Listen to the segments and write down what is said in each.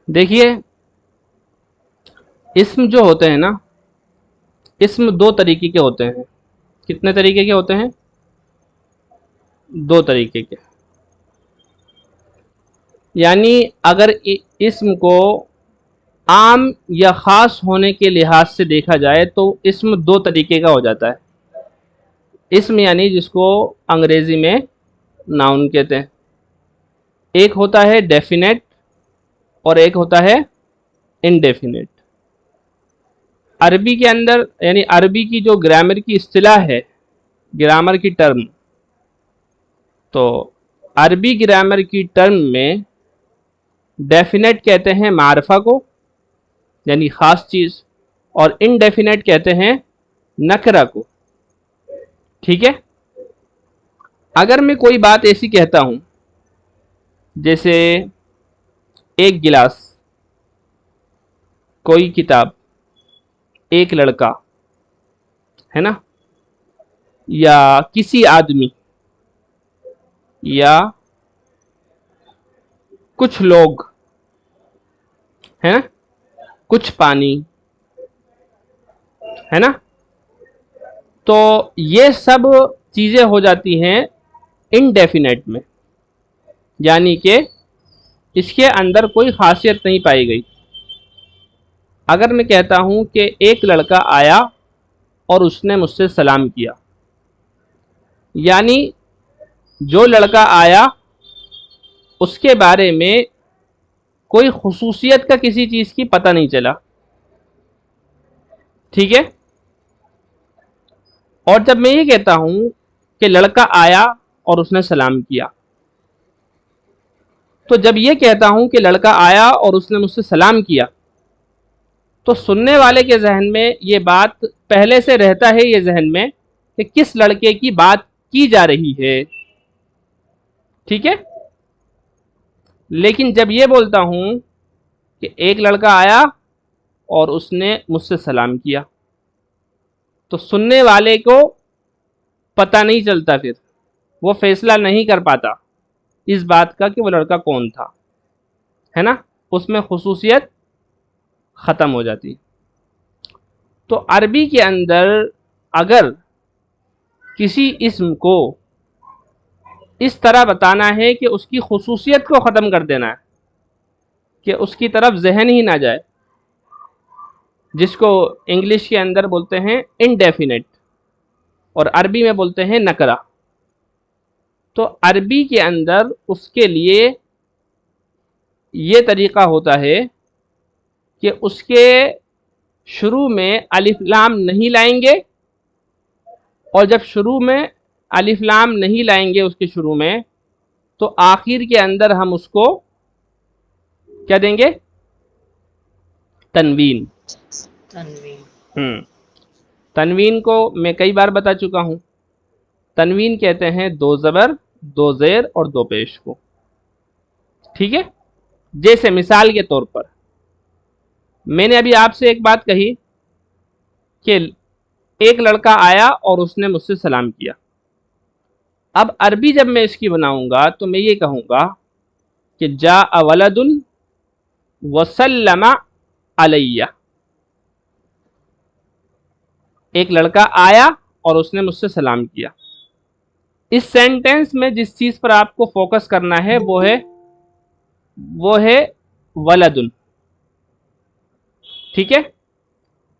دیکھیے اسم جو ہوتے ہیں نا، اسم دو طریقے کے ہوتے ہیں. کتنے طریقے کے ہوتے ہیں؟ دو طریقے کے. یعنی اگر اسم کو عام یا خاص ہونے کے لحاظ سے دیکھا جائے تو اسم دو طریقے کا ہو جاتا ہے. اسم یعنی جس کو انگریزی میں ناؤن کہتے ہیں. ایک ہوتا ہے ڈیفینیٹ اور ایک ہوتا ہے انڈیفینیٹ. عربی کے اندر یعنی عربی کی جو گرامر کی اصطلاح ہے، گرامر کی ٹرم، تو عربی گرامر کی ٹرم میں ڈیفینیٹ کہتے ہیں معرفہ کو یعنی خاص چیز، اور انڈیفینیٹ کہتے ہیں نکرہ کو. ٹھیک ہے؟ اگر میں کوئی بات ایسی کہتا ہوں جیسے ایک گلاس، کوئی کتاب، ایک لڑکا، ہے نا، یا کسی آدمی، یا کچھ لوگ، ہے نا، کچھ پانی، ہے نا، تو یہ سب چیزیں ہو جاتی ہیں انڈیفینیٹ میں، یعنی کہ اس کے اندر کوئی خاصیت نہیں پائی گئی. اگر میں کہتا ہوں کہ ایک لڑکا آیا اور اس نے مجھ سے سلام کیا، یعنی جو لڑکا آیا اس کے بارے میں کوئی خصوصیت کا کسی چیز کی پتہ نہیں چلا. ٹھیک ہے؟ اور جب میں یہ کہتا ہوں کہ لڑکا آیا اور اس نے سلام کیا، تو جب یہ کہتا ہوں کہ لڑکا آیا اور اس نے مجھ سے سلام کیا، تو سننے والے کے ذہن میں یہ بات پہلے سے رہتا ہے، یہ ذہن میں کہ کس لڑکے کی بات کی جا رہی ہے. ٹھیک ہے؟ لیکن جب یہ بولتا ہوں کہ ایک لڑکا آیا اور اس نے مجھ سے سلام کیا، تو سننے والے کو پتہ نہیں چلتا، پھر وہ فیصلہ نہیں کر پاتا اس بات کا کہ وہ لڑکا کون تھا، ہے نا، اس میں خصوصیت ختم ہو جاتی. تو عربی کے اندر اگر کسی اسم کو اس طرح بتانا ہے کہ اس کی خصوصیت کو ختم کر دینا ہے، کہ اس کی طرف ذہن ہی نہ جائے، جس کو انگلش کے اندر بولتے ہیں انڈیفینیٹ اور عربی میں بولتے ہیں نکرہ. تو عربی کے اندر اس کے لیے یہ طریقہ ہوتا ہے کہ اس کے شروع میں الف لام نہیں لائیں گے، اور جب شروع میں الف لام نہیں لائیں گے اس کے شروع میں، تو آخر کے اندر ہم اس کو کیا دیں گے؟ تنوین. تنوین کو میں کئی بار بتا چکا ہوں. تنوین کہتے ہیں دو زبر، دو زیر اور دو پیش کو. ٹھیک ہے؟ جیسے مثال کے طور پر میں نے ابھی آپ سے ایک بات کہی کہ ایک لڑکا آیا اور اس نے مجھ سے سلام کیا. اب عربی جب میں اس کی بناؤں گا تو میں یہ کہوں گا کہ جاء ولد وسلم علیہ. ایک لڑکا آیا اور اس نے مجھ سے سلام کیا. اس سینٹینس میں جس چیز پر آپ کو فوکس کرنا ہے وہ ہے ولدن. ٹھیک ہے؟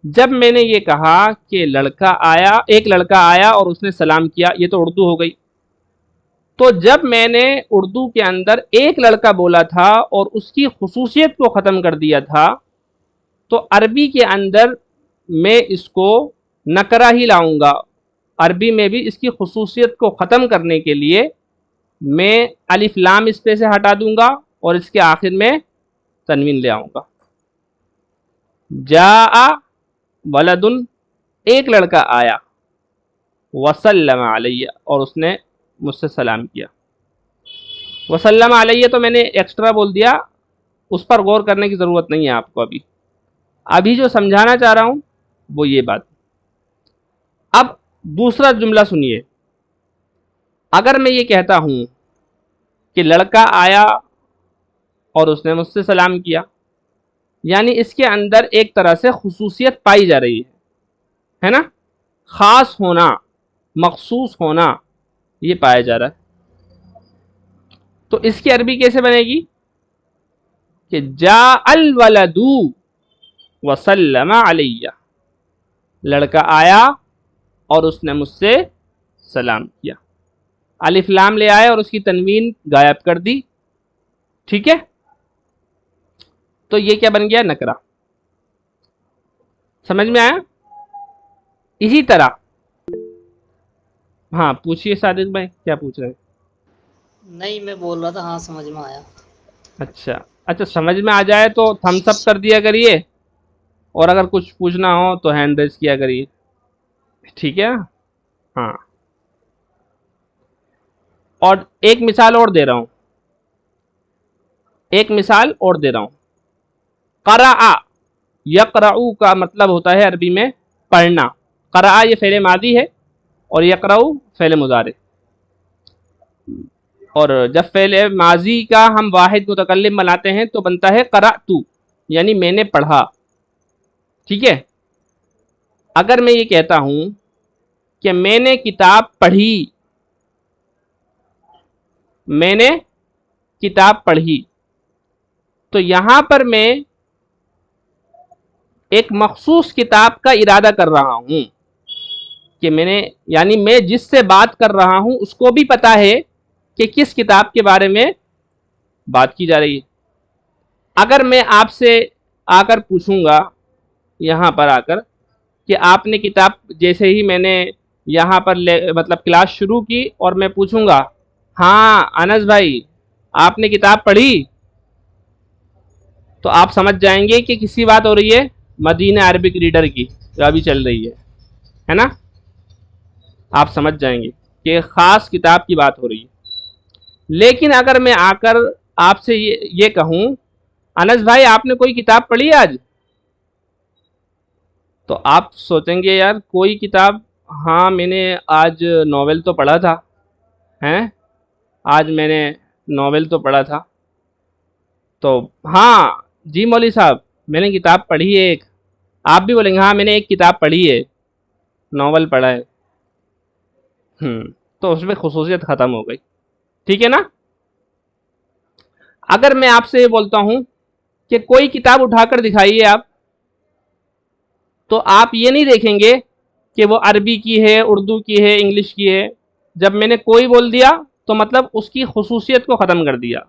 جب میں نے یہ کہا کہ ایک لڑکا آیا اور اس نے سلام کیا، یہ تو اردو ہو گئی. تو جب میں نے اردو کے اندر ایک لڑکا بولا تھا اور اس کی خصوصیت کو ختم کر دیا تھا، تو عربی کے اندر میں اس کو نکرہ ہی لاؤں گا. عربی میں بھی اس کی خصوصیت کو ختم کرنے کے لیے میں الف لام اس پہ سے ہٹا دوں گا اور اس کے آخر میں تنوین لے آؤں گا. جاء ولدن، ایک لڑکا آیا، وسلم علیہ، اور اس نے مجھ سے سلام کیا. وسلم علیہ تو میں نے ایکسٹرا بول دیا، اس پر غور کرنے کی ضرورت نہیں ہے آپ کو. ابھی جو سمجھانا چاہ رہا ہوں وہ یہ بات. اب دوسرا جملہ سنیے. اگر میں یہ کہتا ہوں کہ لڑکا آیا اور اس نے مجھ سے سلام کیا، یعنی اس کے اندر ایک طرح سے خصوصیت پائی جا رہی ہے نا، خاص ہونا، مخصوص ہونا، یہ پایا جا رہا ہے۔ تو اس کی عربی کیسے بنے گی کہ جاء الولد وسلم علیہ، لڑکا آیا اور اس نے مجھ سے سلام کیا، الف لام لے آئے اور اس کی تنوین غائب کر دی، ٹھیک ہے؟ تو یہ کیا بن گیا؟ نکرہ۔ سمجھ میں آیا؟ اسی طرح ہاں پوچھیے صادق بھائی، کیا پوچھ رہے ہیں؟ نہیں میں بول رہا تھا، ہاں سمجھ میں آیا۔ اچھا سمجھ میں آ جائے تو تھمس اپ کر دیا کریے، اور اگر کچھ پوچھنا ہو تو ہینڈ ریز کیا کریے، ٹھیک ہے؟ ہاں، اور ایک مثال اور دے رہا ہوں، قرأ، یقرأ کا مطلب ہوتا ہے عربی میں پڑھنا، قرأ یہ فعل ماضی ہے اور یقرأ فعل مضارع، اور جب فعل ماضی کا ہم واحد متکلم بناتے ہیں تو بنتا ہے قرأت، یعنی میں نے پڑھا، ٹھیک ہے؟ اگر میں یہ کہتا ہوں کہ میں نے کتاب پڑھی، میں نے کتاب پڑھی، تو یہاں پر میں ایک مخصوص کتاب کا ارادہ کر رہا ہوں کہ میں نے، یعنی میں جس سے بات کر رہا ہوں اس کو بھی پتا ہے کہ کس کتاب کے بارے میں بات کی جا رہی ہے۔ اگر میں آپ سے آ کر پوچھوں گا یہاں پر آ کر کہ آپ نے کتاب، جیسے ہی میں نے یہاں پر مطلب کلاس شروع کی اور میں پوچھوں گا ہاں انس بھائی آپ نے کتاب پڑھی، تو آپ سمجھ جائیں گے کہ کسی بات ہو رہی ہے مدینہ عربک ریڈر کی جو ابھی چل رہی ہے نا، آپ سمجھ جائیں گے کہ خاص کتاب کی بات ہو رہی ہے۔ لیکن اگر میں آ کر آپ سے یہ کہوں انس بھائی آپ نے کوئی کتاب پڑھی آج، تو آپ سوچیں گے یار کوئی کتاب، ہاں میں نے آج ناول تو پڑھا تھا، ہیں آج میں نے ناول تو پڑھا تھا، تو ہاں جی مولوی صاحب میں نے کتاب پڑھی ہے ایک، آپ بھی بولیں گے ہاں میں نے ایک کتاب پڑھی ہے، ناول پڑھا ہے، تو اس میں خصوصیت ختم ہو گئی، ٹھیک ہے نا؟ اگر میں آپ سے یہ بولتا ہوں کہ کوئی کتاب اٹھا کر دکھائیے آپ، تو آپ یہ نہیں دیکھیں گے کہ وہ عربی کی ہے، اردو کی ہے، انگلش کی ہے، جب میں نے کوئی بول دیا تو مطلب اس کی خصوصیت کو ختم کر دیا،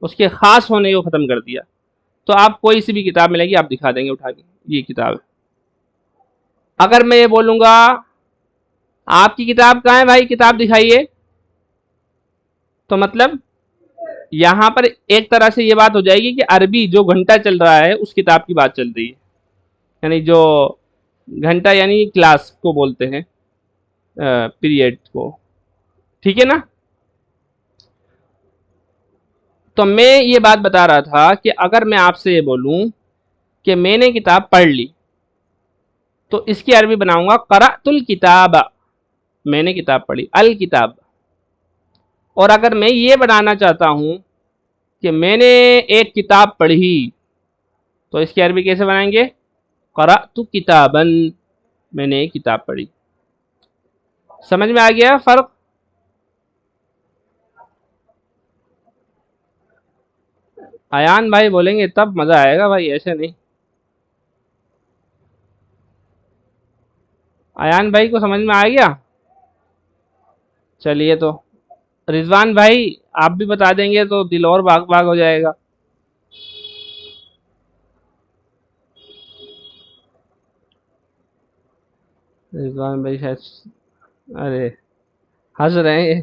اس کے خاص ہونے کو ختم کر دیا، تو آپ کوئی سی بھی کتاب ملے گی آپ دکھا دیں گے اٹھا کے یہ کتاب ہے۔ اگر میں یہ بولوں گا آپ کی کتاب کہاں ہے بھائی کتاب دکھائیے، تو مطلب یہاں پر ایک طرح سے یہ بات ہو جائے گی کہ عربی جو گھنٹہ چل رہا ہے اس کتاب کی بات چل رہی ہے، یعنی جو گھنٹہ یعنی کلاس کو بولتے ہیں، پیریڈ کو، ٹھیک ہے نا؟ تو میں یہ بات بتا رہا تھا کہ اگر میں آپ سے یہ بولوں کہ میں نے کتاب پڑھ لی، تو اس کی عربی بناؤں گا قرأت الکتاب، میں نے کتاب پڑھی، الکتاب۔ اور اگر میں یہ بنانا چاہتا ہوں کہ میں نے ایک کتاب پڑھی، تو اس کی عربی کیسے بنائیں گے؟ قرأت کتابا، میں نے ایک کتاب پڑھی۔ سمجھ میں آ گیا فرق؟ ایان بھائی بولیں گے تب مزہ آئے گا بھائی، ایسے نہیں۔ ایان بھائی کو سمجھ میں آ گیا؟ چلیے، تو رضوان بھائی آپ بھی بتا دیں گے تو دل اور باغ باغ ہو جائے گا۔ رضوان بھائی شاید، ارے ہنس رہے ہیں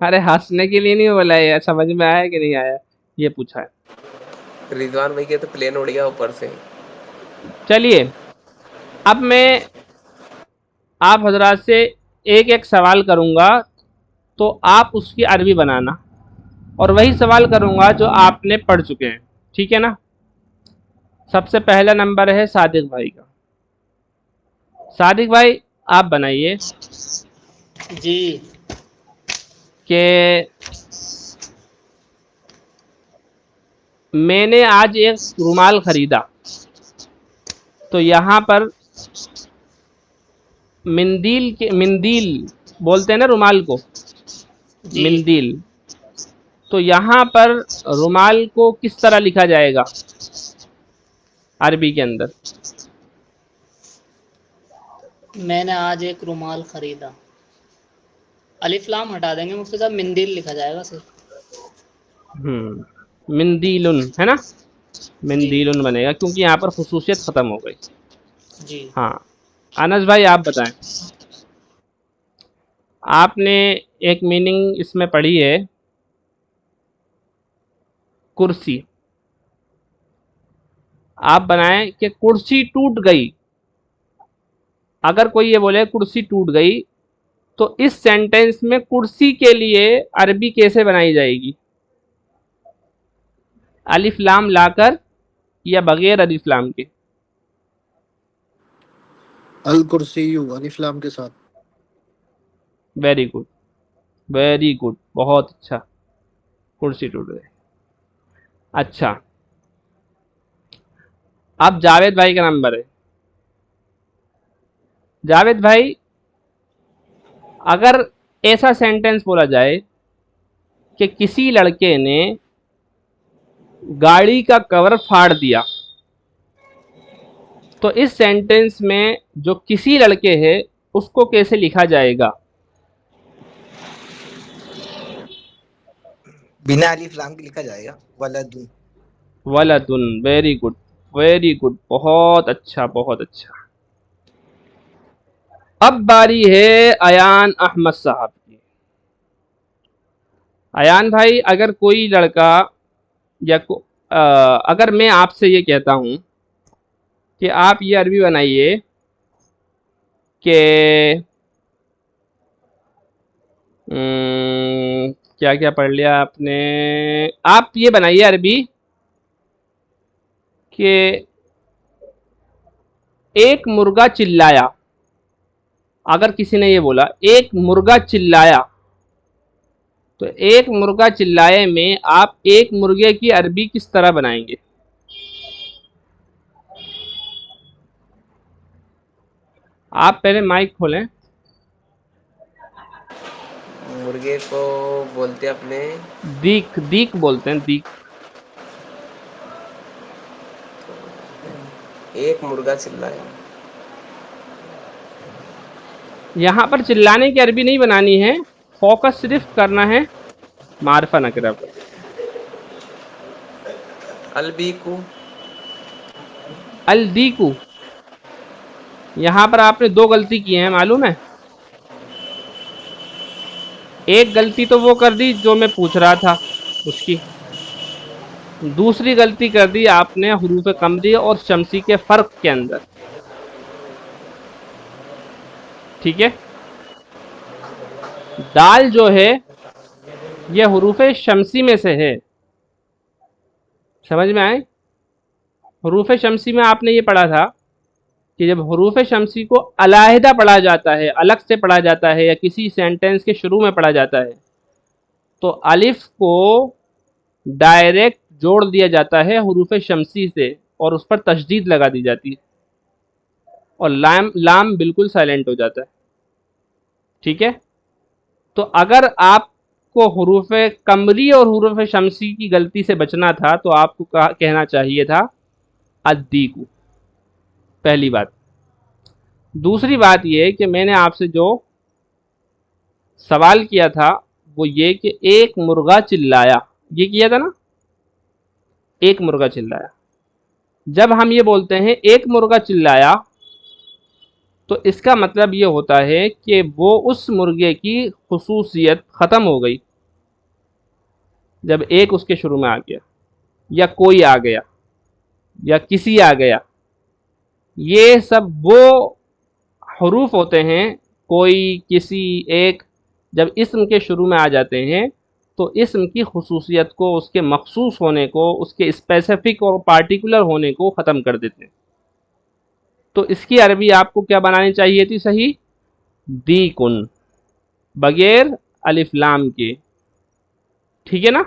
ارے ہنسنے کے لیے نہیں بولا ہے، سمجھ میں آیا کہ نہیں آیا یہ پوچھا ہے۔ رضوان بھائی کے تو پلین اڑ گیا اوپر سے۔ چلیے اب میں آپ حضرات سے ایک ایک سوال کروں گا، تو آپ اس کی عربی بنانا، اور وہی سوال کروں گا جو آپ نے پڑھ چکے ہیں، ٹھیک ہے نا؟ سب سے پہلا نمبر ہے صادق بھائی کا۔ صادق بھائی آپ بنائیے جی کہ میں نے آج ایک رومال خریدا، تو یہاں پر مندیل بولتے ہیں نا رومال کو، جی مندیل، تو یہاں پر رومال کو کس طرح لکھا جائے گا عربی کے اندر؟ میں نے آج ایک رومال خریدا، الف لام ہٹا دیں گے مفتی صاحب، مندیل لکھا جائے گا صرف۔ مندیلن ہے نا، جی مندیلن بنے گا کیونکہ یہاں پر خصوصیت ختم ہو گئی۔ جی ہاں انس بھائی آپ بتائیں، آپ نے ایک میننگ اس میں پڑھی ہے کرسی، آپ بنائیں کہ کرسی ٹوٹ گئی۔ اگر کوئی یہ بولے کرسی ٹوٹ گئی تو اس سینٹنس میں کرسی کے لیے عربی کیسے بنائی جائے گی؟ الف لام لا کر یا بغیر الف لام کے؟ الکرسیو الف لام کے ساتھ۔ ویری گڈ، ویری گڈ، بہت اچھا، کرسی ٹوٹ گئی۔ اچھا اب جاوید بھائی کا نمبر ہے۔ جاوید بھائی اگر ایسا سینٹنس بولا جائے کہ کسی لڑکے نے گاڑی کا کور پھاڑ دیا، تو اس سینٹنس میں جو کسی لڑکے ہے اس کو کیسے لکھا جائے گا؟ بنا الف لام کے لکھا جائے گا ولدن۔ ولدن، ویری گڈ، ویری گڈ، بہت اچھا، بہت اچھا۔ اب باری ہے ایان احمد صاحب کی۔ ایان بھائی اگر کوئی لڑکا یا اگر میں آپ سے یہ کہتا ہوں کہ آپ یہ عربی بنائیے کہ کیا کیا پڑھ لیا آپ نے، آپ یہ بنائیے عربی کہ ایک مرغا چلایا، اگر کسی نے یہ بولا ایک مرغا چلایا، تو ایک مرغا چلائے میں آپ ایک مرغے کی عربی کس طرح بنائیں گے؟ آپ پہلے مائک کھولیں۔ مرغے کو بولتے اپنے دیک، دیک بولتے ہیں، دیک۔ ایک مرغا چلایا، یہاں پر چلانے کی عربی نہیں بنانی ہے، فوکس صرف کرنا ہے معرفہ نکرہ پر۔ البیکو، الدیکو، یہاں پر آپ نے دو غلطی کی ہیں معلوم ہے۔ ایک غلطی تو وہ کر دی جو میں پوچھ رہا تھا اس کی، دوسری غلطی کر دی آپ نے حروف قمری اور شمسی کے فرق کے اندر، ٹھیک ہے؟ دال جو ہے یہ حروف شمسی میں سے ہے، سمجھ میں آئے؟ حروف شمسی میں آپ نے یہ پڑھا تھا کہ جب حروف شمسی کو علیحدہ پڑھا جاتا ہے، الگ سے پڑھا جاتا ہے یا کسی سینٹنس کے شروع میں پڑھا جاتا ہے، تو الف کو ڈائریکٹ جوڑ دیا جاتا ہے حروف شمسی سے اور اس پر تشدید لگا دی جاتی ہے، اور لام بالکل سائلنٹ ہو جاتا ہے، ٹھیک ہے؟ تو اگر آپ کو حروف قمری اور حروف شمسی کی غلطی سے بچنا تھا تو آپ کو کہنا چاہیے تھا الدیکو، پہلی بات۔ دوسری بات یہ کہ میں نے آپ سے جو سوال کیا تھا وہ یہ کہ ایک مرغا چلایا، یہ کیا تھا نا، ایک مرغا چلایا۔ جب ہم یہ بولتے ہیں ایک مرغا چلایا تو اس کا مطلب یہ ہوتا ہے کہ وہ اس مرغے کی خصوصیت ختم ہو گئی جب ایک اس کے شروع میں آ گیا، یا کوئی آ گیا، یا کسی آ گیا۔ یہ سب وہ حروف ہوتے ہیں، کوئی، کسی، ایک، جب اسم کے شروع میں آ جاتے ہیں تو اسم کی خصوصیت کو، اس کے مخصوص ہونے کو، اس کے اسپیسیفک اور پارٹیکولر ہونے کو ختم کر دیتے ہیں۔ تو اس کی عربی آپ کو کیا بنانی چاہیے تھی صحیح؟ دیکن، بغیر الف لام کے، ٹھیک ہے نا؟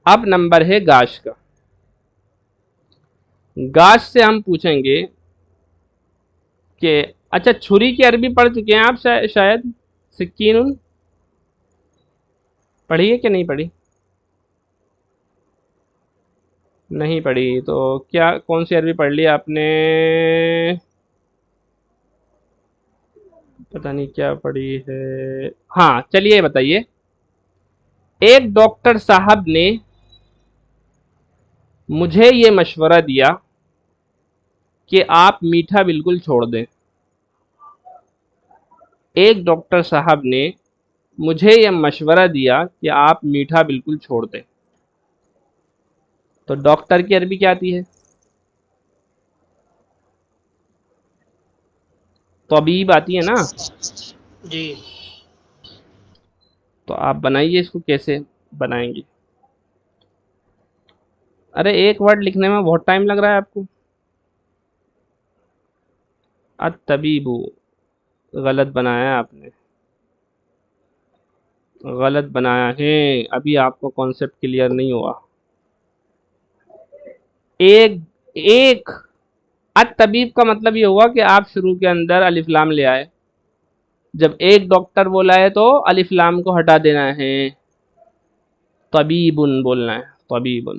اب نمبر ہے گاش کا. گاش سے ہم پوچھیں گے کہ اچھا چھری کی عربی پڑھ چکے ہیں آپ شاید سکین پڑھی ہے کہ نہیں پڑھی؟ نہیں پڑھی تو کیا کون سی عربی پڑھ لی آپ نے؟ پتہ نہیں کیا پڑھی ہے. ہاں چلیے بتائیے. ایک ڈاکٹر صاحب نے مجھے یہ مشورہ دیا کہ آپ میٹھا بالکل چھوڑ دیں. ایک ڈاکٹر صاحب نے مجھے یہ مشورہ دیا کہ آپ میٹھا بالکل چھوڑ دیں. تو ڈاکٹر کی عربی کیا آتی ہے؟ طبیب آتی ہے نا. جی تو آپ بنائیے اس کو کیسے بنائیں گے. ارے ایک ورڈ لکھنے میں بہت ٹائم لگ رہا ہے آپ کو. الطبیب غلط بنایا ہے آپ نے، غلط بنایا ہے. ابھی آپ کو کانسیپٹ کلیئر نہیں ہوا. ایک الطبیب کا مطلب یہ ہوا کہ آپ شروع کے اندر الف لام لے آئے. جب ایک ڈاکٹر بولا ہے تو الف لام کو ہٹا دینا ہے، طبیبن بولنا ہے، طبیبن.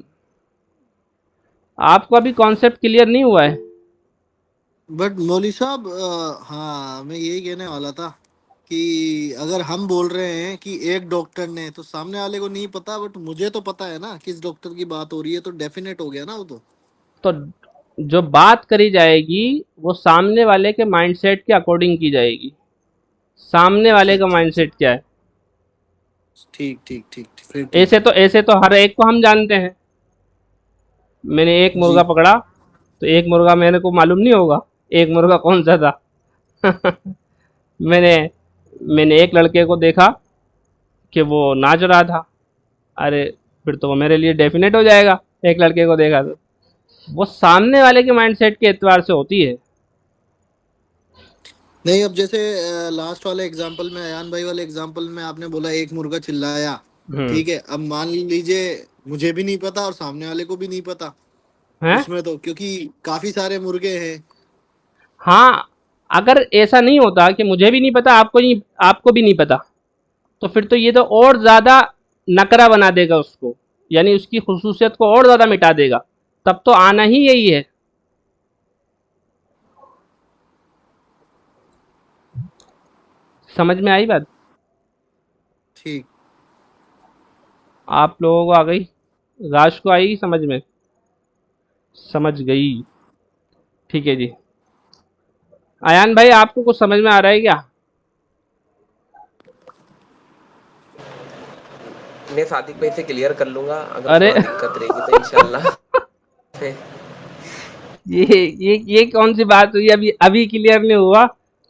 آپ کو ابھی کانسیپٹ کلیئر نہیں ہوا ہے. بٹ مولوی صاحب ہاں میں یہی کہنے والا تھا کہ اگر ہم بول رہے ہیں کہ ایک ڈاکٹر نے، تو سامنے والے کو نہیں پتا، بٹ مجھے تو پتا ہے نا کس ڈاکٹر کی بات ہو رہی ہے، تو ڈیفینیٹ ہو گیا نا وہ تو. تو جو بات کری جائے گی وہ سامنے والے کے مائنڈ سیٹ کے اکارڈنگ کی جائے گی. سامنے والے کا ٹھیک ٹھیک مائنڈ سیٹ کیا ہے؟ ٹھیک ٹھیک ٹھیک ٹھیک پھر ٹھیک ہے. ایسے تو ہر ایک کو ہم جانتے ہیں. میں نے ایک جی مرغا پکڑا تو ایک مرغا میرے کو معلوم نہیں ہوگا ایک مرغا کون سا تھا. میں نے ایک لڑکے کو دیکھا کہ وہ ناچ رہا تھا. ارے پھر تو وہ میرے لیے ڈیفینیٹ ہو جائے گا. ایک لڑکے کو دیکھا تو وہ سامنے والے کے مائنڈ سیٹ کے اعتبار سے ہوتی ہے. نہیں، اب جیسے لاسٹ والے ایگزامپل میں، ایان بھائی والے ایگزامپل میں آپ نے بولا ایک مرغا چلایا، ٹھیک ہے. اب مان لیجئے مجھے بھی نہیں پتا اور سامنے والے کو بھی نہیں پتا ہیں اس میں، تو کیونکہ کافی سارے مرغے ہیں. ہاں اگر ایسا نہیں ہوتا کہ مجھے بھی نہیں پتا آپ کو بھی نہیں پتا، تو پھر تو یہ تو اور زیادہ نکرا بنا دے گا اس کو، یعنی اس کی خصوصیت کو اور زیادہ مٹا دے گا. تب تو آنا ہی یہی ہے. سمجھ میں آئی بات؟ ٹھیک. آپ لوگوں کو آ گئی؟ راش کو آئی سمجھ میں؟ سمجھ گئی. ٹھیک ہے جی. ایان بھائی آپ کو کچھ سمجھ میں آ رہا ہے کیا؟ میں صادق بھائی سے کلیئر کر لوں گا اگر ارے تھوڑا دقت رہے گی تو انشاءاللہ. یہ کون سی بات ہوئی؟ ابھی کلیئر نہیں ہوا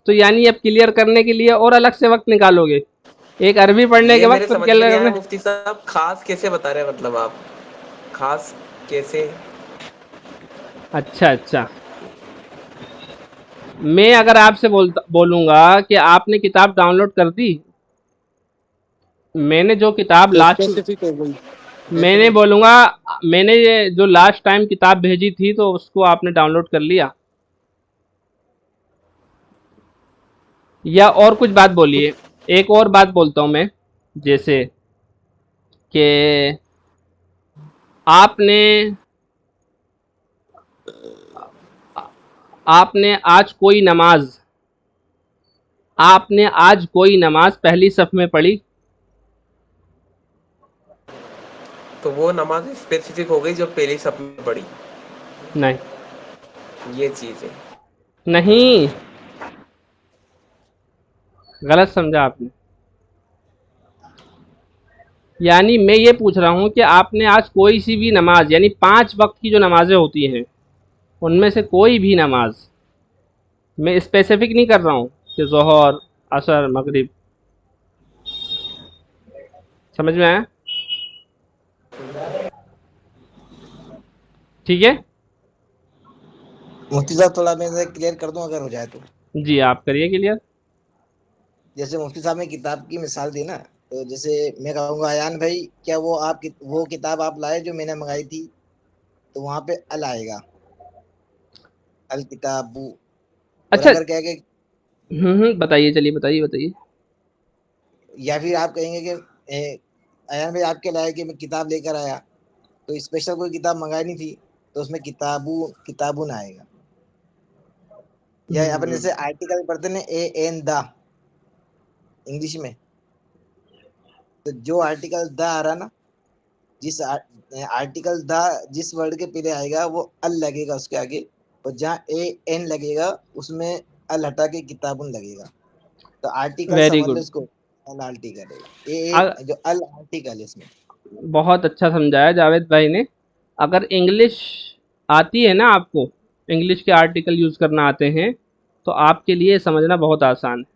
تو یعنی اب کلیئر کرنے کے لیے اور الگ سے وقت نکالو گے؟ ایک عربی پڑھنے یہ کے میرے وقت سمجھ میں کلیئر نہیں کرنے. آیا مفتی صاحب، خاص کیسے بتا رہے ہیں؟ مطلب آپ خاص کیسے؟ اچھا میں اگر آپ سے بولوں گا کہ آپ نے کتاب ڈاؤن لوڈ کر دی، میں نے جو کتاب تو لاسٹ، اسپیسیفک ہو گئی میں نے ڈیفینیٹ. بولوں گا میں نے یہ جو لاسٹ ٹائم کتاب بھیجی تھی تو اس کو آپ نے ڈاؤن لوڈ کر لیا، یا اور کچھ بات بولیے. ایک اور بات بولتا ہوں میں، جیسے کہ آپ نے آج کوئی نماز پہلی صف میں پڑھی؟ تو وہ نماز اسپیسیفک ہو گئی جو پہلی صف میں پڑھی، نہیں یہ چیز ہے. نہیں، غلط سمجھا آپ نے. یعنی میں یہ پوچھ رہا ہوں کہ آپ نے آج کوئی سی بھی نماز، یعنی 5 وقت کی جو نمازیں ہوتی ہیں ان میں سے کوئی بھی نماز، میں اسپیسیفک نہیں کر رہا ہوں کہ ظہر، عصر، مغرب. سمجھ میں آیا؟ ٹھیک ہے مفتی صاحب تھوڑا میں کلیئر کر دوں اگر ہو جائے تو. جی آپ کریے کلیئر. جیسے مفتی صاحب نے کتاب کی مثال دی نا، تو جیسے میں کہوں گا ایان بھائی کیا وہ کتاب آپ لائے جو میں نے منگائی تھی، تو وہاں پہ ال آئے گا، الکتاب. اور اچھا. اگر کہے کہ بتائیے، چلیے بتائیے. یا پھر آپ کہیں گے کہ ایان بھائی آپ کے لائے کہ میں کتاب لے کر آیا، تو اسپیشل کوئی کتاب منگانی تھی تو اس میں کتابون آئے گا. یا اپنے سے آرٹیکل پڑھتے نا اے این دا انگلش میں، تو جو آرٹیکل دا آ رہا نا، جس آرٹیکل دا جس ورڈ کے پہلے آئے گا وہ ال لگے گا اس کے آگے، اور جہاں اے این لگے گا اس میں ال ہٹا کے کتابن لگے گا. تو آرٹیکل ویری سمجھ لو گڈ. اس کو ال آرٹیکل ہے، جو ال آرٹیکل ہے اس میں. بہت اچھا سمجھایا جاوید بھائی نے. اگر انگلش آتی ہے نا آپ کو، انگلش کے آرٹیکل یوز کرنا آتے ہیں، تو آپ کے لیے سمجھنا بہت آسان ہے.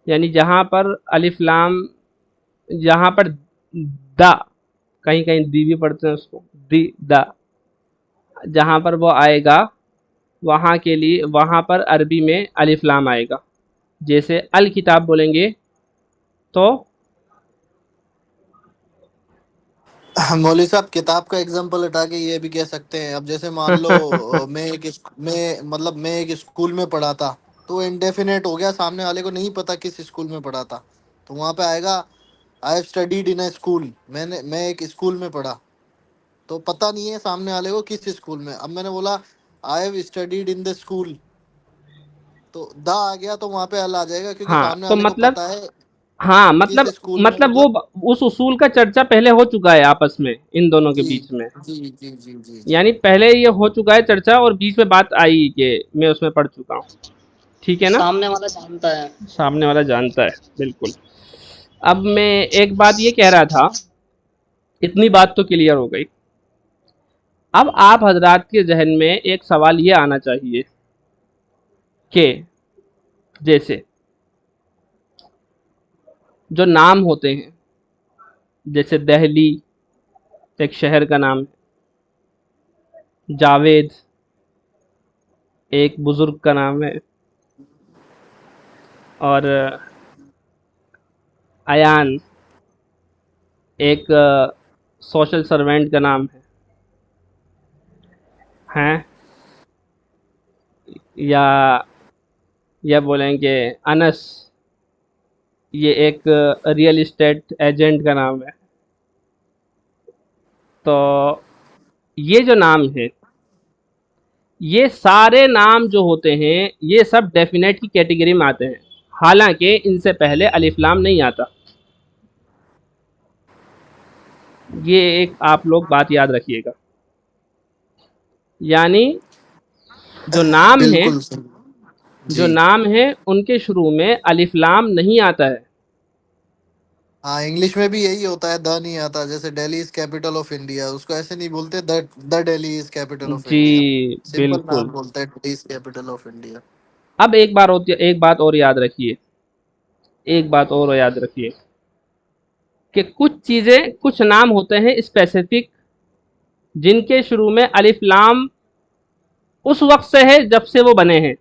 یعنی جہاں پر الف لام، جہاں پر دا، کہیں کہیں دی بھی پڑھتے ہیں اس کو، دی دا، جہاں پر وہ آئے گا وہاں کے لیے، وہاں پر عربی میں الف لام آئے گا. جیسے الکتاب بولیں گے تو مولوی صاحب کتاب کا ایگزامپل ہٹا کے یہ بھی کہہ سکتے ہیں. اب جیسے مان لو میں ایک اسکول میں پڑھا تھا، تو انڈیفینیٹ ہو گیا، سامنے والے کو نہیں پتا کس اسکول میں پڑھا تھا، تو وہاں پہ آئے گا I have studied in a school, میں ایک اسکول میں پڑھا. تو پتہ نہیں ہے سامنے والے کو کس اسکول میں. اب میں نے بولا آئی have studied in the school, تو دا آ گیا تو وہاں پہ ال آ جائے گا، کیونکہ ہاں سامنے تو والے کو مطلب، پتا ہے ہاں کس مطلب اسکول میں. مطلب وہ اس اصول کا چرچا پہلے ہو چکا ہے آپس میں ان دونوں کے جی بیچ میں. جی جی جی جی جی. یعنی پہلے یہ ہو چکا ہے چرچا، اور بیچ میں بات آئی کہ میں اس میں پڑھ چکا ہوں. ٹھیک ہے نا، سامنے والا جانتا ہے. سامنے والا جانتا ہے. بالکل. اب میں ایک بات یہ کہہ رہا تھا، اتنی بات تو کلیئر ہو گئی. اب آپ حضرات کے ذہن میں ایک سوال یہ آنا چاہیے کہ جیسے جو نام ہوتے ہیں، جیسے دہلی ایک شہر کا نام ہے، جاوید ایک بزرگ کا نام ہے، اور ایان ایک سوشل سروینٹ کا نام ہے. یا بولیں کہ انس یہ ایک ریئل اسٹیٹ ایجنٹ کا نام ہے. تو یہ جو نام ہے، یہ سارے نام جو ہوتے ہیں یہ سب ڈیفینیٹ کی کیٹیگری میں آتے ہیں، حالانکہ ان سے پہلے الف لام نہیں آتا. یہ ایک آپ لوگ بات یاد رکھیے گا. یعنی جو نام ہیں، بالکل صحیح. جو جی نام ہیں ان کے شروع میں الف لام نہیں آتا ہے. ہاں، انگلش میں بھی یہی ہوتا ہے، دا نہیں آتا. جیسے Delhi is capital of India, اس کو ایسے نہیں بولتے the Delhi is capital of جی انڈیا، سمپل بالکل. نام بولتے ہیں Delhi is capital of India. اب ایک بات اور یاد رکھیے، ایک بات اور یاد رکھیے کہ کچھ چیزیں، کچھ نام ہوتے ہیں اسپیسیفک، جن کے شروع میں الف لام اس وقت سے ہے جب سے وہ بنے ہیں.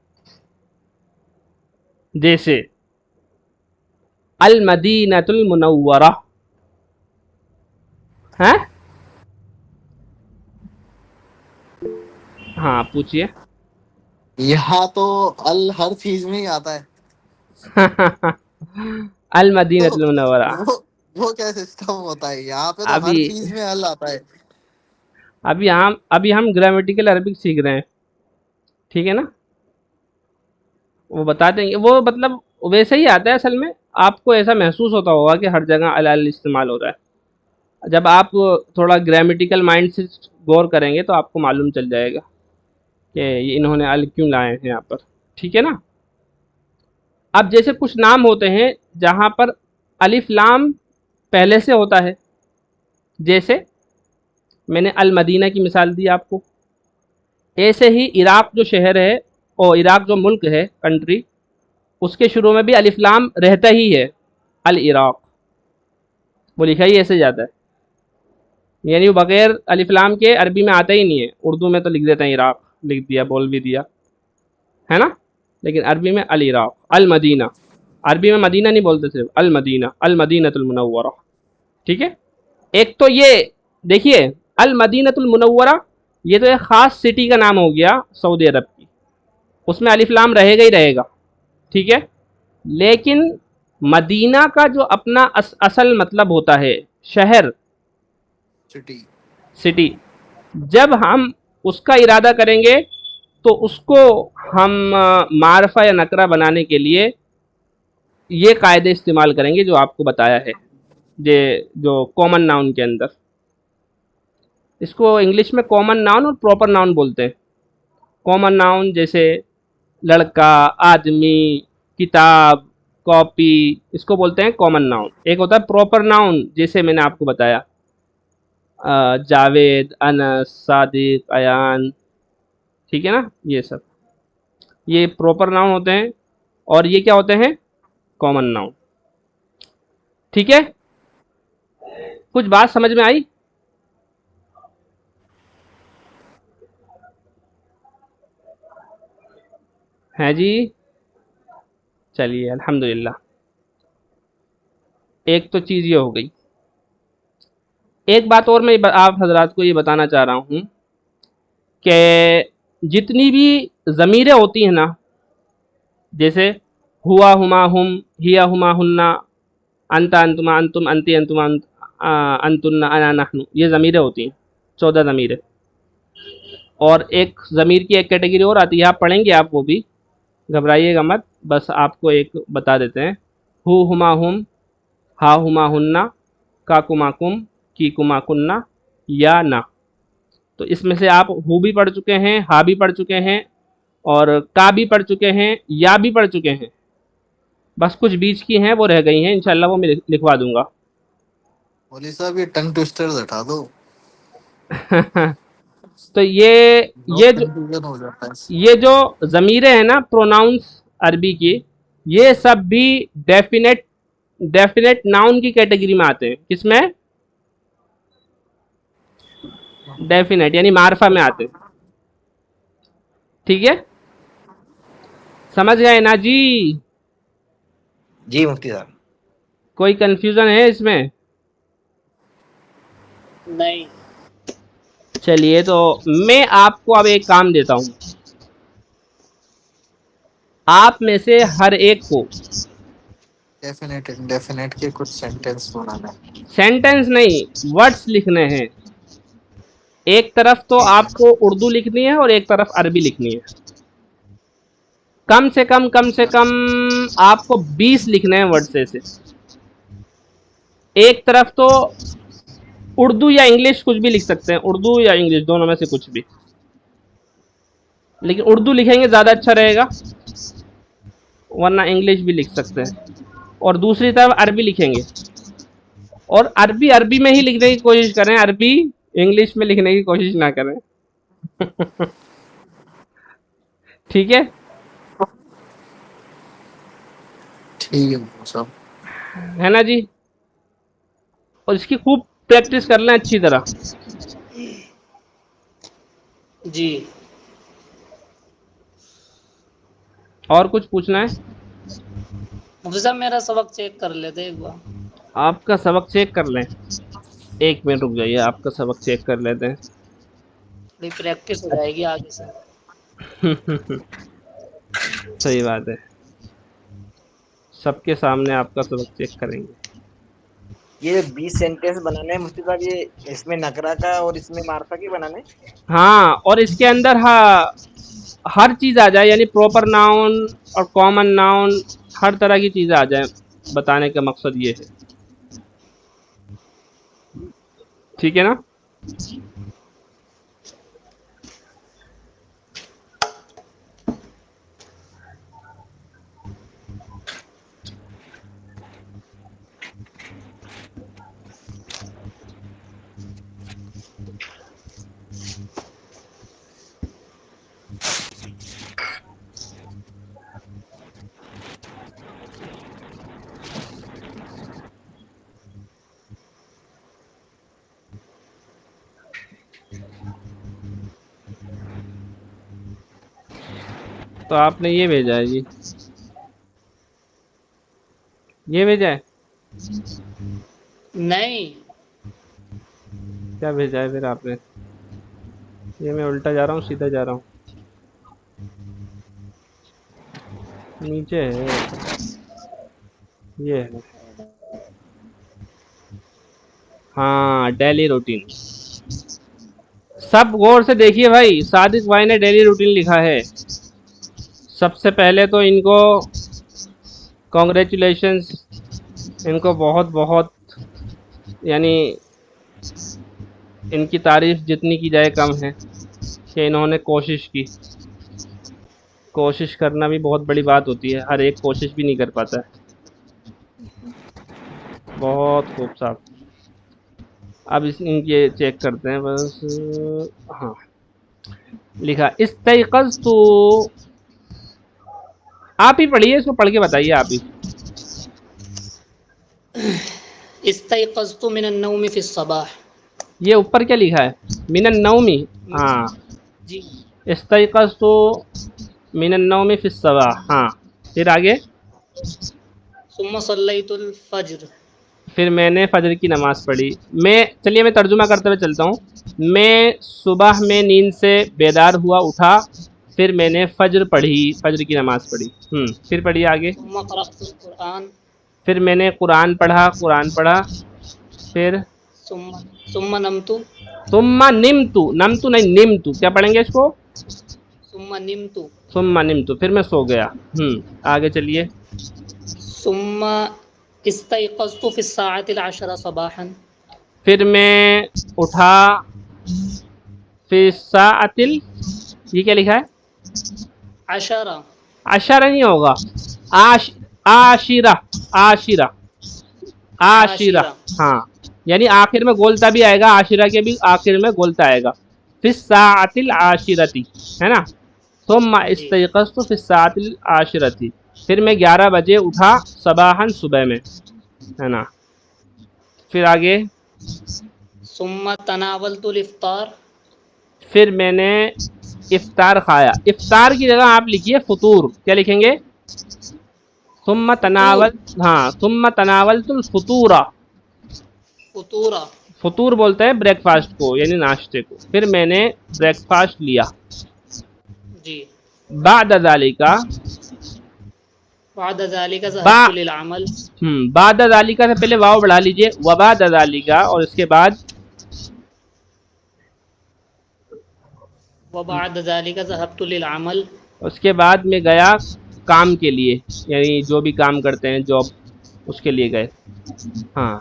جیسے المدینۃ المنورہ، ہیں؟ ہاں پوچھئے. یہاں تو ال ہر چیز میں ہی آتا ہے. المدینۃ تو المنورہ. وہ کیا سسٹم ہوتا ہے؟ یہاں پہ تو ہر ابھی چیز میں ال آتا ہے. ابھی ہم گرامیٹیکل عربک سیکھ رہے ہیں، ٹھیک ہے نا. وہ بتا دیں گے، وہ مطلب ویسے ہی آتا ہے اصل میں. آپ کو ایسا محسوس ہوتا ہوگا کہ ہر جگہ ال استعمال ہو رہا ہے. جب آپ تھوڑا گرامیٹیکل مائنڈ سے غور کریں گے تو آپ کو معلوم چل جائے گا کہ یہ انہوں نے ال کیوں لائے ہیں یہاں پر. ٹھیک ہے نا. اب جیسے کچھ نام ہوتے ہیں جہاں پر الف لام پہلے سے ہوتا ہے، جیسے میں نے المدینہ کی مثال دی آپ کو. ایسے ہی عراق جو شہر ہے، اور عراق جو ملک ہے، کنٹری، اس کے شروع میں بھی الف لام رہتا ہی ہے، العراق، وہ لکھا ہی ایسے جاتا ہے. یعنی وہ بغیر الف لام کے عربی میں آتا ہی نہیں ہے. اردو میں تو لکھ دیتے ہیں عراق، لکھ دیا، بول بھی دیا، ہے نا. لیکن عربی میں العراق، المدینہ، عربی میں مدینہ نہیں بولتے صرف المدینہ، المدینۃ المنورہ، ٹھیک ہے. ایک تو یہ دیکھیے المدینۃ المنورہ، یہ تو ایک خاص سٹی کا نام ہو گیا سعودی عرب کی، اس میں الف لام رہے گا ہی رہے گا، ٹھیک ہے. لیکن مدینہ کا جو اپنا اصل مطلب ہوتا ہے شہر، سٹی. سٹی، جب ہم اس کا ارادہ کریں گے تو اس کو ہم معرفہ یا نکرہ بنانے کے لیے یہ قاعدے استعمال کریں گے جو آپ کو بتایا ہے، یہ جو کامن ناؤن کے اندر. اس کو انگلش میں کامن ناؤن اور پراپر ناؤن بولتے ہیں. کامن ناؤن جیسے لڑکا، آدمی، کتاب، کاپی، اس کو بولتے ہیں کامن ناؤن. ایک ہوتا ہے پراپر ناؤن، جیسے میں نے آپ کو بتایا جاوید، انس، صادق، ایان، ٹھیک ہے نا، یہ سب یہ پراپر ناؤن ہوتے ہیں، اور یہ کیا ہوتے ہیں؟ Common noun. ٹھیک ہے، کچھ بات سمجھ میں آئی؟ ہے جی؟ چلیے الحمدللہ. ایک تو چیز یہ ہو گئی. ایک بات اور میں آپ حضرات کو یہ بتانا چاہ رہا ہوں کہ جتنی بھی ضمیریں ہوتی ہیں نا، جیسے ہوا، ہما، ہم، ہیا، ہما، ہننا، انتا، انتما، انتم، انتی، انتما، انتن، انا، نحن، یہ ضمیریں ہوتی ہیں، 14 ضمیریں. اور ایک ضمیر کی ایک کیٹیگری اور آتی ہے، آپ پڑھیں گے، آپ وہ بھی گھبرائیے گا مت، بس آپ کو ایک بتا دیتے ہیں. ہو، ہما، ہم، ہا، ہما، ہننا، کا، کما، کم، کی، کما، کننا، یا نا. تو اس میں سے آپ ہو بھی پڑھ چکے ہیں، ہا بھی پڑھ چکے ہیں، اور کا بھی پڑھ چکے ہیں، یا بھی پڑھ چکے ہیں. بس کچھ بیچ کی ہیں وہ رہ گئی ہیں، انشاءاللہ وہ میں لکھوا دوں گا. مولوی صاحب یہ ٹنگ ٹوسٹر ہٹا دو، تو یہ بہت جو کنفیوژن ہو جاتا ہے اس سے. یہ جو ضمیریں ہیں نا پروناؤنس عربی کی، یہ سب بھی ڈیفینیٹ ناؤن کی کیٹیگری میں آتے ہیں. کس میں؟ ڈیفینیٹ یعنی معرفہ میں آتے ہیں. ٹھیک ہے، سمجھ گئے نا جی؟ جی مفتی صاحب. کوئی کنفیوژن ہے اس میں؟ نہیں. چلیے تو میں آپ کو اب ایک کام دیتا ہوں. آپ میں سے ہر ایک کو ڈیفینیٹ انڈیفینیٹ کے کچھ سینٹینس بنانا ہے. سینٹنس نہیں، ورڈس لکھنے ہیں. ایک طرف تو ٹھیک ہے. آپ کو اردو لکھنی ہے اور ایک طرف عربی لکھنی ہے. کم سے کم آپ کو 20 لکھنے ہیں ورڈ سے. ایک طرف تو اردو یا انگلش کچھ بھی لکھ سکتے ہیں، اردو یا انگلش دونوں میں سے کچھ بھی، لیکن اردو لکھیں گے زیادہ اچھا رہے گا، ورنہ انگلش بھی لکھ سکتے ہیں. اور دوسری طرف عربی لکھیں گے، اور عربی میں ہی لکھنے کی کوشش کریں، عربی انگلش میں لکھنے کی کوشش نہ کریں. ٹھیک ہے، ٹھیک ہے مولوی صاحب. ہے نا جی؟ اور اس کی خوب پریکٹس کر لیں اچھی طرح. جی. اور کچھ پوچھنا ہے؟ مفتی صاحب میرا سبق چیک کر لیتے ایک بار. آپ کا سبق چیک کر لیں، 1 منٹ رک جائیے، آپ کا سبق چیک کر لیتے ہیں. تھوڑی پریکٹس ہو جائے گی آگے سے. صحیح بات ہے، سب کے سامنے آپ کا سبق چیک کریں گے. یہ 20 سینٹینس بنانے ہیں مفتی صاحب، یہ اس میں نکرا کا اور اس میں معرفہ کی بنانے ہیں؟ ہاں، اور اس کے اندر ہر چیز آ جائے، یعنی پراپر ناؤن اور کامن ناؤن، ہر طرح کی چیزیں آ جائیں، بتانے کا مقصد یہ ہے. ٹھیک ہے نا؟ تو آپ نے یہ بھیجا ہے جی. یہ بھیجا ہے؟ نہیں، کیا بھیجا ہے پھر آپ نے؟ یہ میں الٹا جا رہا ہوں سیدھا جا رہا ہوں، نیچے ہے یہ ہے، ہاں ڈیلی روٹین. سب غور سے دیکھیے بھائی، صادق بھائی نے ڈیلی روٹین لکھا ہے. سب سے پہلے تو ان کو کانگریچولیشنز، ان کو بہت بہت، یعنی ان کی تعریف جتنی کی جائے کم ہے کہ انہوں نے کوشش کی. کوشش کرنا بھی بہت بڑی بات ہوتی ہے، ہر ایک کوشش بھی نہیں کر پاتا ہے. بہت خوب صاحب. اب ان کے چیک کرتے ہیں بس. ہاں لکھا استيقظت. آپ ہی پڑھیے اس کو، پڑھ کے بتائیے آپ ہی. استيقظت من النوم في الصباح. یہ اوپر کیا لکھا ہے؟ من النوم. ہاں جی، استيقظت من النوم في الصباح. ہاں پھر آگے. ثم صليت الفجر. پھر میں نے فجر کی نماز پڑھی. چلیے میں ترجمہ کرتے ہوئے چلتا ہوں. میں صبح میں نیند سے بیدار ہوا، اٹھا، پھر میں نے فجر پڑھی، فجر کی نماز پڑھی. پھر پڑھیے آگے. ثم قرأت القرآن. پھر میں نے قرآن پڑھا، پھر ثم نمت. ثم نمت. نمت نہیں نمت. کیا پڑھیں گے اس کو؟ ثم نمت. ثم نمت. پھر میں سو گیا. آگے چلیے. ثم استيقظت في الساعة 10 صباحا. پھر میں اٹھا فی الساعۃ یہ کیا لکھا ہے؟ 10. عشرہ نہیں ہوگا، عاشرہ. عاشرہ عاشرہ. ہاں یعنی آخر میں گولتا بھی آئے گا، عاشرہ کے بھی آخر میں گولتا آئے گا. فی الساعۃ العاشرۃ ہے نا. ثم استيقظت فی الساعۃ العاشرۃ. پھر میں 11 بجے اٹھا، صباحاً صبح میں، ہے نا. پھر آگے. ثم تناولت الافطار. پھر میں نے افطار کھایا. افطار کی جگہ آپ لکھیے فطور. کیا لکھیں گے؟ ثم تناول. ہاں ثم تناولت الفطور. فطورا. فطور بولتے ہیں بریک فاسٹ کو، یعنی ناشتے کو. پھر میں نے بریک فاسٹ لیا. جی. بعد ذالک. بعد ذلك ذهبت للعمل. بعد ذالک سے پہلے واو بڑھا لیجئے. وبعد ذالک، اور اس کے بعد وبعد ذلك ذهبت للعمل. اس کے بعد میں گیا کام کے لیے، یعنی جو بھی کام کرتے ہیں جاب، اس کے لیے گئے. ہاں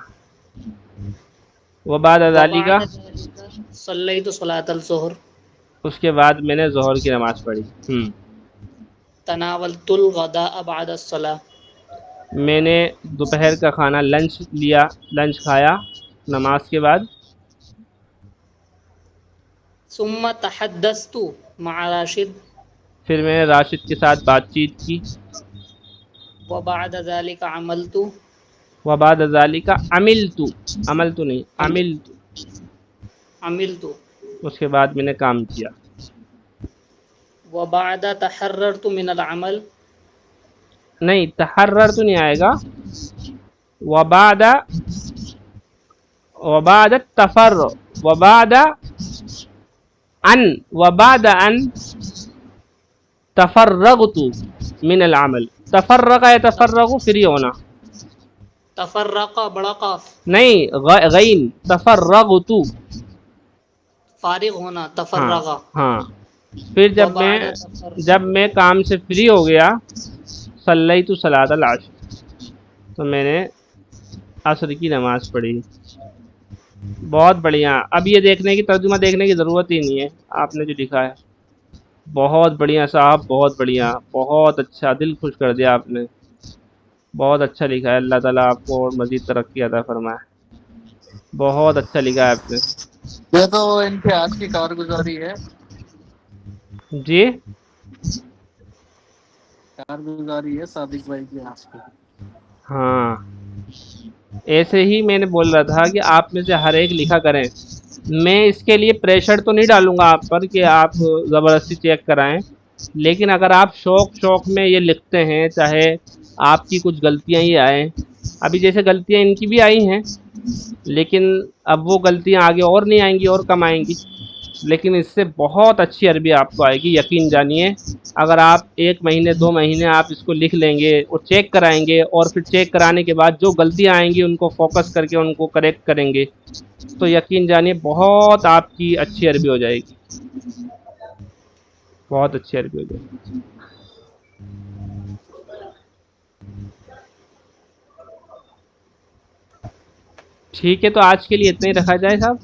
وبعد ذالک. وبعد ذلك صليت صلاة الظهر. اس کے بعد میں نے ظہر کی نماز پڑھی. تناولت الغداء بعد الصلاة. میں نے دوپہر کا کھانا لنچ لیا، لنچ کھایا نماز کے بعد. ثم تحدثت مع راشد. پھر میں نے راشد کے ساتھ بات چیت کی. وبعد ذلك عملت. وبعد ذالک عملت. عملت نہیں عملت. اس کے بعد میں نے کام کیا. وبعد تحررت من العمل. نہیں تحرر تو نہیں آئے گا. وبعد التفرغ. وبعد ان تفرغت من العمل. تفرغ يتفرغ فری ہونا، تفرق بڑا قاف. نہیں غین. تفرغت فارغ ہونا. تفرغ. ہاں. پھر جب میں کام سے فری ہو گیا، صلیت صلاۃ العصر، تو میں نے عصر کی نماز پڑھی. بہت بڑھیا. اب یہ دیکھنے کی، ترجمہ دیکھنے کی ضرورت ہی نہیں ہے، آپ نے جو لکھا ہے بہت بڑھیا صاحب، بہت بڑھیا، بہت اچھا. دل خوش کر دیا آپ نے، بہت اچھا لکھا ہے. اللہ تعالیٰ آپ کو اور مزید ترقی عطا فرمائے. بہت اچھا لکھا ہے آپ نے. یہ تو ان کے آج کی کارگزاری ہے. جی کارگزاری ہے صادق بھائی کی آج کی. ہاں ایسے ہی میں نے بول رہا تھا کہ آپ میں سے ہر ایک لکھا کریں. میں اس کے لیے پریشر تو نہیں ڈالوں گا آپ پر کہ آپ زبردستی چیک کرائیں، لیکن اگر آپ شوق میں یہ لکھتے ہیں، چاہے آپ کی کچھ غلطیاں ہی آئیں. ابھی جیسے غلطیاں ان کی بھی آئی ہیں، لیکن اب وہ غلطیاں آگے اور نہیں آئیں گی اور کم آئیں گی، لیکن اس سے بہت اچھی عربی آپ کو آئے گی، یقین جانیے. اگر آپ 1 مہینے 2 مہینے آپ اس کو لکھ لیں گے اور چیک کرائیں گے، اور پھر چیک کرانے کے بعد جو غلطیاں آئیں گی ان کو فوکس کر کے ان کو کریکٹ کریں گے، تو یقین جانیے بہت آپ کی اچھی عربی ہو جائے گی، بہت اچھی عربی ہو جائے گی. ٹھیک ہے، تو آج کے لیے اتنا ہی رکھا جائے صاحب.